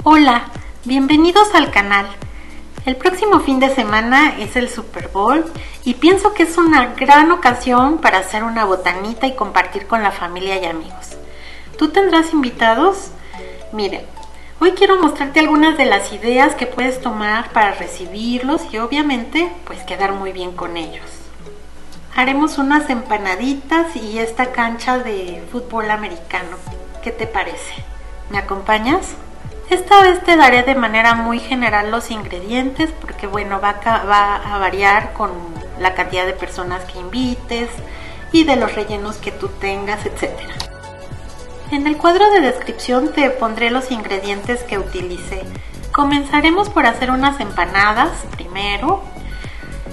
Hola, bienvenidos al canal. El próximo fin de semana es el Super Bowl y pienso que es una gran ocasión para hacer una botanita y compartir con la familia y amigos. ¿Tú tendrás invitados? Miren, hoy quiero mostrarte algunas de las ideas que puedes tomar para recibirlos y obviamente pues quedar muy bien con ellos. Haremos unas empanaditas y esta cancha de fútbol americano. ¿Qué te parece? ¿Me acompañas? Esta vez te daré de manera muy general los ingredientes porque bueno, va a variar con la cantidad de personas que invites y de los rellenos que tú tengas, etc. En el cuadro de descripción te pondré los ingredientes que utilicé. Comenzaremos por hacer unas empanadas primero.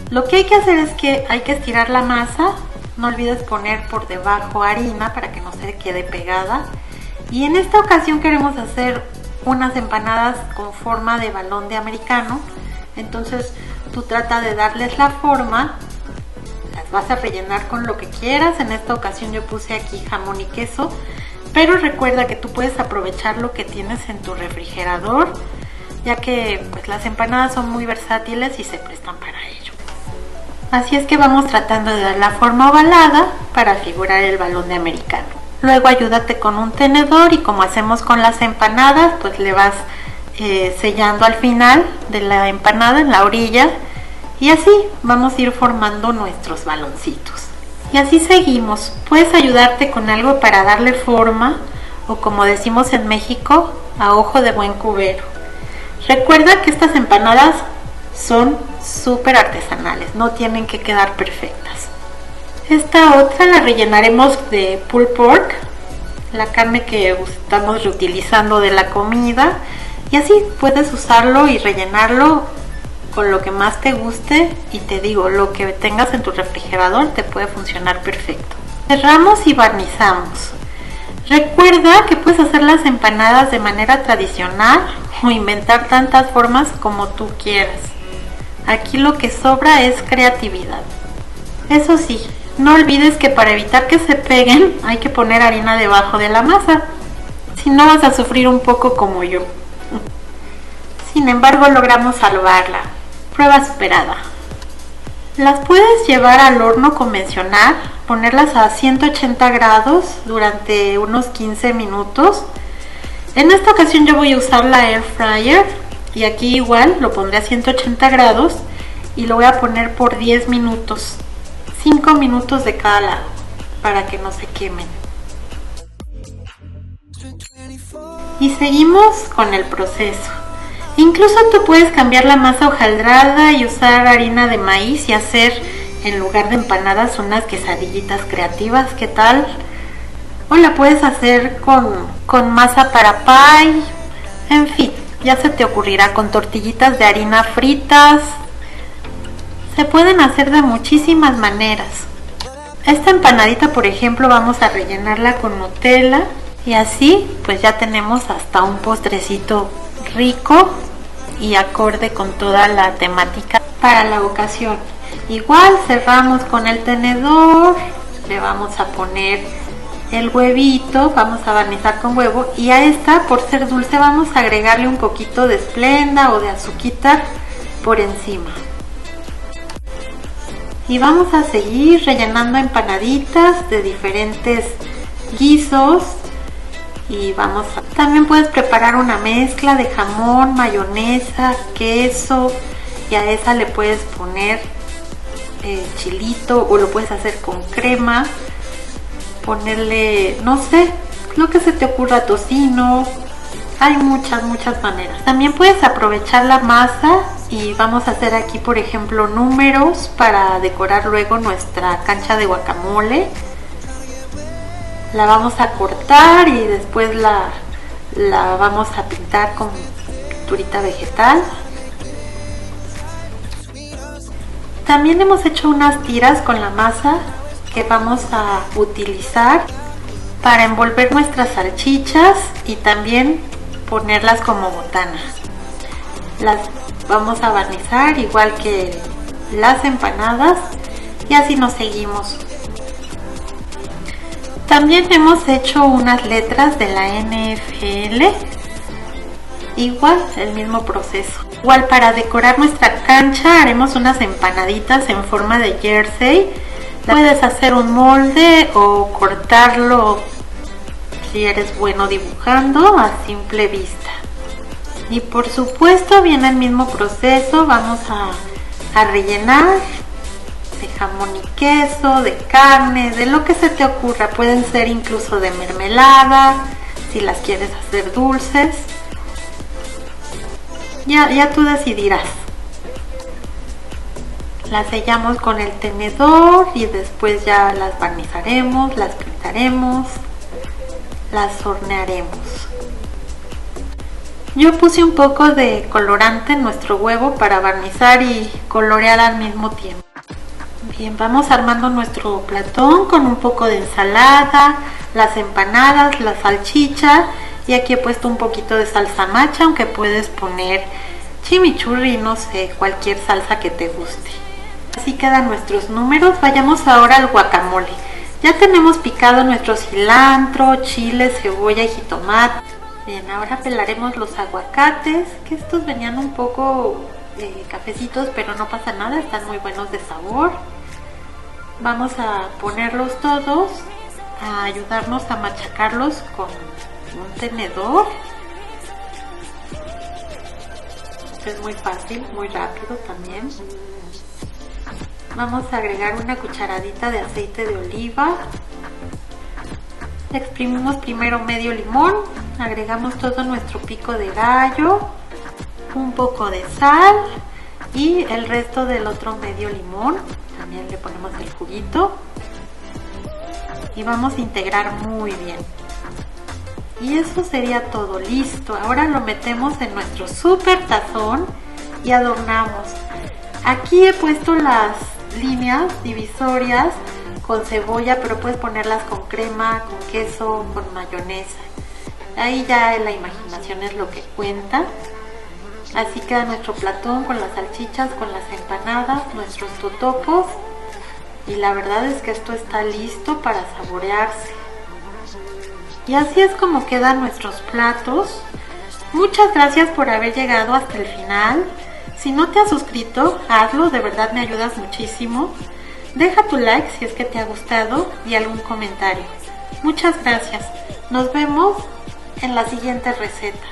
Lo que hay que hacer es que hay que estirar la masa, no olvides poner por debajo harina para que no se quede pegada. Y en esta ocasión queremos hacer unas empanadas con forma de balón de americano, entonces tú trata de darles la forma, las vas a rellenar con lo que quieras. En esta ocasión yo puse aquí jamón y queso, pero recuerda que tú puedes aprovechar lo que tienes en tu refrigerador, ya que pues las empanadas son muy versátiles y se prestan para ello. Así es que vamos tratando de dar la forma ovalada para figurar el balón de americano. Luego ayúdate con un tenedor y como hacemos con las empanadas, pues le vas sellando al final de la empanada en la orilla y así vamos a ir formando nuestros baloncitos. Y así seguimos. Puedes ayudarte con algo para darle forma o como decimos en México, a ojo de buen cubero. Recuerda que estas empanadas son súper artesanales, no tienen que quedar perfectas. Esta otra la rellenaremos de pulled pork, la carne que estamos reutilizando de la comida, y así puedes usarlo y rellenarlo con lo que más te guste y te digo, lo que tengas en tu refrigerador te puede funcionar perfecto. Cerramos y barnizamos. Recuerda que puedes hacer las empanadas de manera tradicional o inventar tantas formas como tú quieras. Aquí lo que sobra es creatividad. Eso sí, no olvides que para evitar que se peguen hay que poner harina debajo de la masa, si no vas a sufrir un poco como yo. Sin embargo, logramos salvarla. Prueba superada. Las puedes llevar al horno convencional, ponerlas a 180 grados durante unos 15 minutos. En esta ocasión yo voy a usar la air fryer y aquí igual lo pondré a 180 grados y lo voy a poner por 10 minutos. 5 minutos de cada lado para que no se quemen. Y seguimos con el proceso. Incluso tú puedes cambiar la masa hojaldrada y usar harina de maíz y hacer en lugar de empanadas unas quesadillitas creativas. ¿Qué tal? O la puedes hacer con masa para pie. En fin, ya se te ocurrirá con tortillitas de harina fritas. Se pueden hacer de muchísimas maneras. Esta empanadita, por ejemplo, vamos a rellenarla con Nutella y así pues ya tenemos hasta un postrecito rico y acorde con toda la temática para la ocasión. Igual cerramos con el tenedor, le vamos a poner el huevito, vamos a barnizar con huevo y a esta, por ser dulce, vamos a agregarle un poquito de Splenda o de azuquita por encima. Y vamos a seguir rellenando empanaditas de diferentes guisos y también puedes preparar una mezcla de jamón, mayonesa, queso y a esa le puedes poner chilito o lo puedes hacer con crema, ponerle, no sé, lo que se te ocurra, tocino. Hay muchas maneras. También puedes aprovechar la masa y vamos a hacer aquí, por ejemplo, números para decorar luego nuestra cancha de guacamole. La vamos a cortar y después la vamos a pintar con pinturita vegetal. También hemos hecho unas tiras con la masa que vamos a utilizar para envolver nuestras salchichas y también ponerlas como botanas. Las vamos a barnizar igual que las empanadas y así nos seguimos. También hemos hecho unas letras de la NFL Igual, el mismo proceso. Igual para decorar nuestra cancha haremos unas empanaditas en forma de jersey. Puedes hacer un molde o cortarlo si eres bueno dibujando a simple vista. Y por supuesto viene el mismo proceso, vamos a rellenar de jamón y queso, de carne, de lo que se te ocurra. Pueden ser incluso de mermelada, si las quieres hacer dulces. Ya tú decidirás. Las sellamos con el tenedor y después ya las barnizaremos, las pintaremos, las hornearemos. Yo puse un poco de colorante en nuestro huevo para barnizar y colorear al mismo tiempo. Bien, vamos armando nuestro platón con un poco de ensalada, las empanadas, la salchicha y aquí he puesto un poquito de salsa macha, aunque puedes poner chimichurri, no sé, cualquier salsa que te guste. Así quedan nuestros números. Vayamos ahora al guacamole. Ya tenemos picado nuestro cilantro, chile, cebolla y jitomate. Bien, ahora pelaremos los aguacates, que estos venían un poco cafecitos, pero no pasa nada, están muy buenos de sabor. Vamos a ponerlos todos, a ayudarnos a machacarlos con un tenedor. Es muy fácil, muy rápido también. Vamos a agregar una cucharadita de aceite de oliva. Exprimimos primero medio limón, agregamos todo nuestro pico de gallo, un poco de sal y el resto del otro medio limón. También le ponemos el juguito y vamos a integrar muy bien. Y eso sería todo, listo. Ahora lo metemos en nuestro super tazón y adornamos. Aquí he puesto las líneas divisorias con cebolla, pero puedes ponerlas con crema, con queso, con mayonesa. Ahí ya la imaginación es lo que cuenta. Así queda nuestro platón con las salchichas, con las empanadas, nuestros totopos. Y la verdad es que esto está listo para saborearse. Y así es como quedan nuestros platos. Muchas gracias por haber llegado hasta el final. Si no te has suscrito, hazlo, de verdad me ayudas muchísimo. Deja tu like si es que te ha gustado y algún comentario. Muchas gracias. Nos vemos en la siguiente receta.